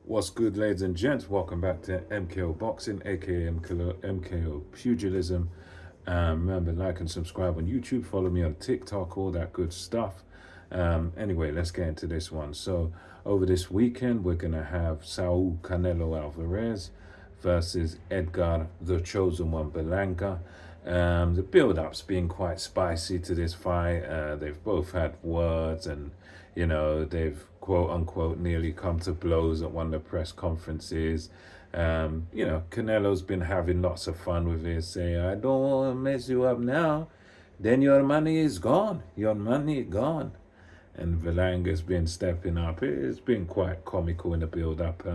What's good, ladies and gents? Welcome back to MKO Boxing, aka MKO Pugilism. Remember, like and subscribe on YouTube, follow me on TikTok, all that good stuff. Anyway, let's get into this one. So, over this weekend, we're going to have Saul Canelo Alvarez versus Edgar, the chosen one, Berlanga. The build-up's been quite spicy to this fight. They've both had words and, they've quote unquote nearly come to blows at one of the press conferences. Canelo's been having lots of fun with it, saying, I don't want to mess you up now. Then your money is gone. Your money gone. And Verlanger's been stepping up. It's been quite comical in the build-up.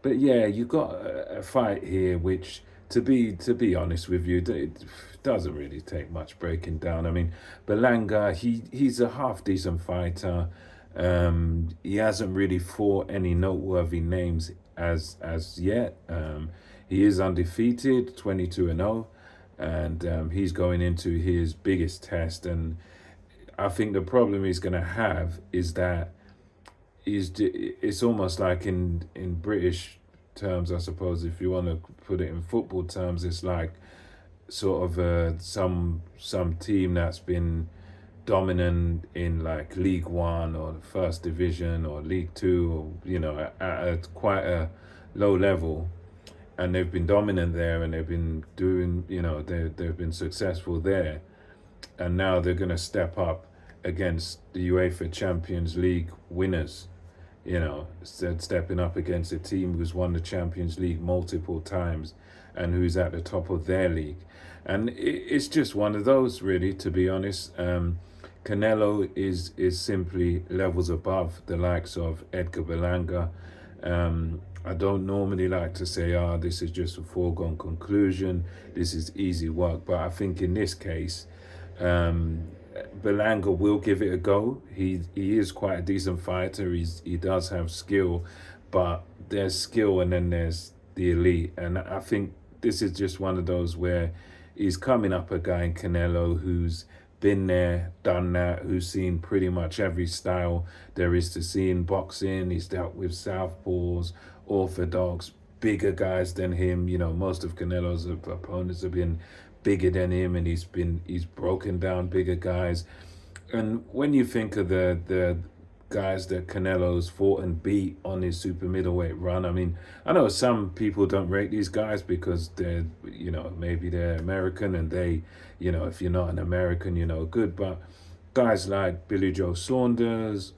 But yeah, you got a fight here, which, to be honest with you, it doesn't really take much breaking down. I mean, Berlanga, he's a half decent fighter. He hasn't really fought any noteworthy names as yet. He is undefeated, 22-0, and he's going into his biggest test. And I think the problem he's going to have is that it's almost like in British terms, I suppose, if you want to put it in football terms, it's like sort of some team that's been dominant in like League One or the First Division or League Two, or at quite a low level, and they've been dominant there, and they've been doing, they've been successful there, and now they're going to step up against the UEFA Champions League winners, stepping up against a team who's won the Champions League multiple times and who's at the top of their league. And it's just one of those, really, to be honest. Canelo is simply levels above the likes of Edgar Berlanga. I don't normally like to say, this is just a foregone conclusion, this is easy work, but I think in this case, Berlanga will give it a go. He is quite a decent fighter. He does have skill, but there's skill and then there's the elite. And I think this is just one of those where he's coming up a guy in Canelo who's been there, done that, who's seen pretty much every style there is to see in boxing. He's dealt with southpaws, orthodox, bigger guys than him. Most of Canelo's opponents have been bigger than him, and he's broken down bigger guys. And when you think of the guys that Canelo's fought and beat on his super middleweight run, I mean, I know some people don't rate these guys because they're, maybe they're American, and they, if you're not an American, you're no good. But guys like Billy Joe Saunders,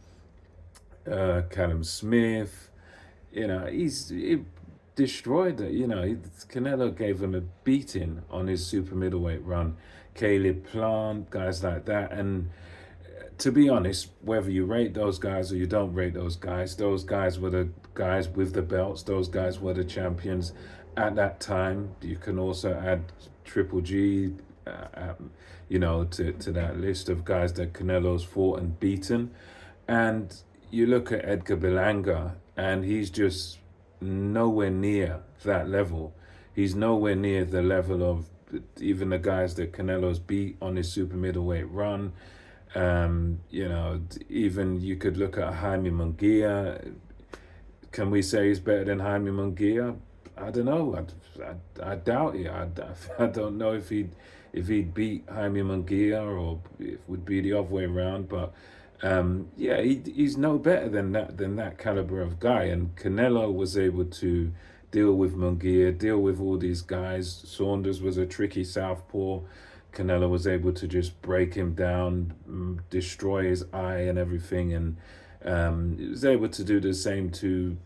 Callum Smith, he destroyed it. Canelo gave him a beating on his super middleweight run. Caleb Plant, guys like that. And to be honest, whether you rate those guys or you don't rate those guys were the guys with the belts. Those guys were the champions at that time. You can also add Triple G, to that list of guys that Canelo's fought and beaten. And you look at Edgar Berlanga, and he's just nowhere near that level. He's nowhere near the level of even the guys that Canelo's beat on his super middleweight run. Even you could look at Jaime Munguia. Can we say he's better than Jaime Munguia? I don't know. I doubt it. I don't know if he'd beat Jaime Munguia, or if it would be the other way around. But he's no better than that caliber of guy. And Canelo was able to deal with Munguia, deal with all these guys. Saunders was a tricky southpaw. Canelo was able to just break him down, destroy his eye and everything. And he was able to do the same to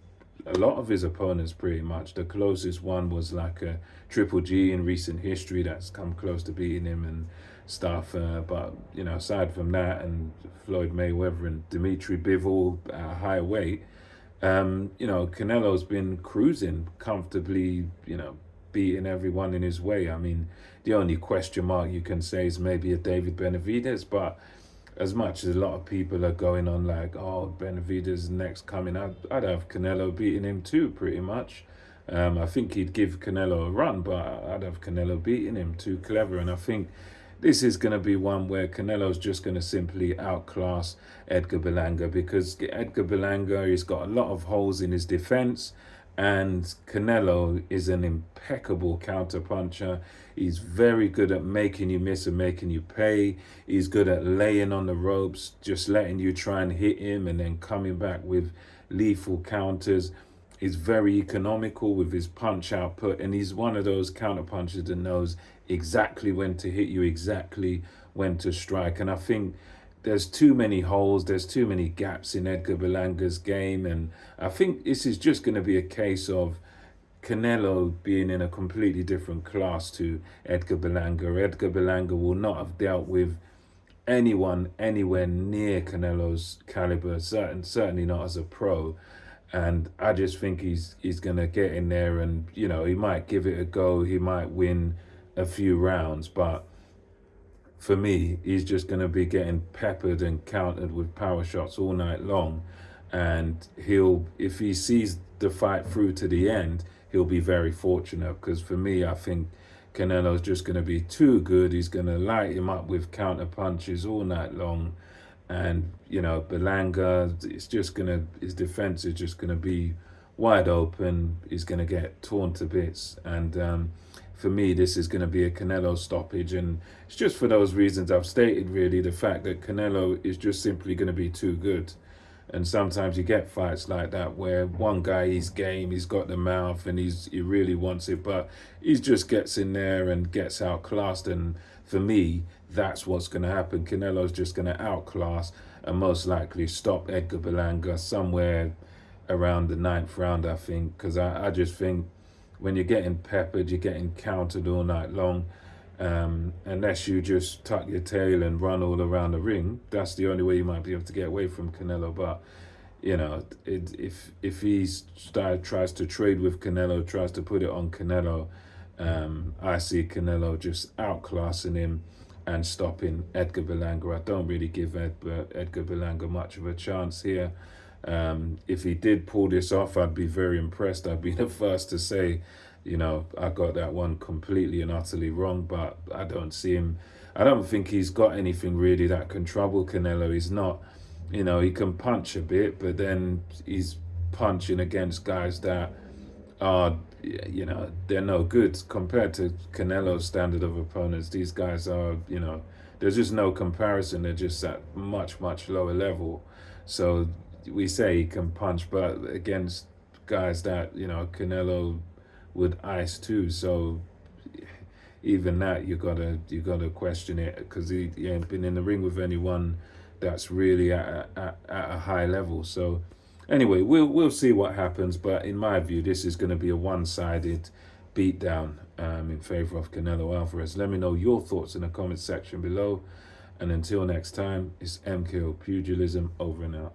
a lot of his opponents, pretty much. The closest one was like a Triple G in recent history that's come close to beating him and stuff. But, aside from that, and Floyd Mayweather and Dimitri Bivol at a higher weight, Canelo's been cruising comfortably, beating everyone in his way. I mean, the only question mark you can say is maybe a David Benavidez, but as much as a lot of people are going on like, Benavidez next coming, I'd have Canelo beating him too, pretty much. I think he'd give Canelo a run, but I'd have Canelo beating him. Too clever. And I think this is going to be one where Canelo's just going to simply outclass Edgar Berlanga, because Edgar Berlanga, he's got a lot of holes in his defense, and Canelo is an impeccable counter puncher. He's very good at making you miss and making you pay. He's good at laying on the ropes, just letting you try and hit him and then coming back with lethal counters. He's very economical with his punch output, and he's one of those counter punchers that knows exactly when to hit you, exactly when to strike. And I think there's too many holes, there's too many gaps in Edgar Berlanga's game, and I think this is just going to be a case of Canelo being in a completely different class to Edgar Berlanga. Edgar Berlanga will not have dealt with anyone anywhere near Canelo's caliber, certainly not as a pro. And I just think he's gonna get in there, and he might give it a go. He might win a few rounds, but for me, he's just gonna be getting peppered and countered with power shots all night long. And if he sees the fight through to the end, he'll be very fortunate. Because for me, I think Canelo's just gonna be too good. He's gonna light him up with counter punches all night long. And Berlanga, his defense is just gonna be wide open. He's gonna get torn to bits, and for me, this is gonna be a Canelo stoppage, and it's just for those reasons I've stated. Really, the fact that Canelo is just simply gonna be too good, and sometimes you get fights like that where one guy, he's game, he's got the mouth, and he really wants it, but he just gets in there and gets outclassed. And for me, that's what's going to happen. Canelo's just going to outclass and most likely stop Edgar Berlanga somewhere around the 9th round, I think, because I just think when you're getting peppered, you're getting countered all night long. Unless you just tuck your tail and run all around the ring, that's the only way you might be able to get away from Canelo. But if he tries to trade with Canelo, tries to put it on Canelo, I see Canelo just outclassing him and stopping Edgar Berlanga. I don't really give Edgar Berlanga much of a chance here. If he did pull this off, I'd be very impressed. I'd be the first to say, I got that one completely and utterly wrong, but I don't see him. I don't think he's got anything really that can trouble Canelo. He's not, he can punch a bit, but then he's punching against guys that are, they're no good compared to Canelo's standard of opponents. These guys are, there's just no comparison. They're just at much, much lower level. So we say he can punch, but against guys that, Canelo would ice too. So even that, you gotta question it, because he ain't been in the ring with anyone that's really at a high level. So anyway, we'll see what happens, but in my view, this is going to be a one-sided beatdown in favor of Canelo Alvarez. Let me know your thoughts in the comment section below, and until next time, it's MKO Pugilism, over and out.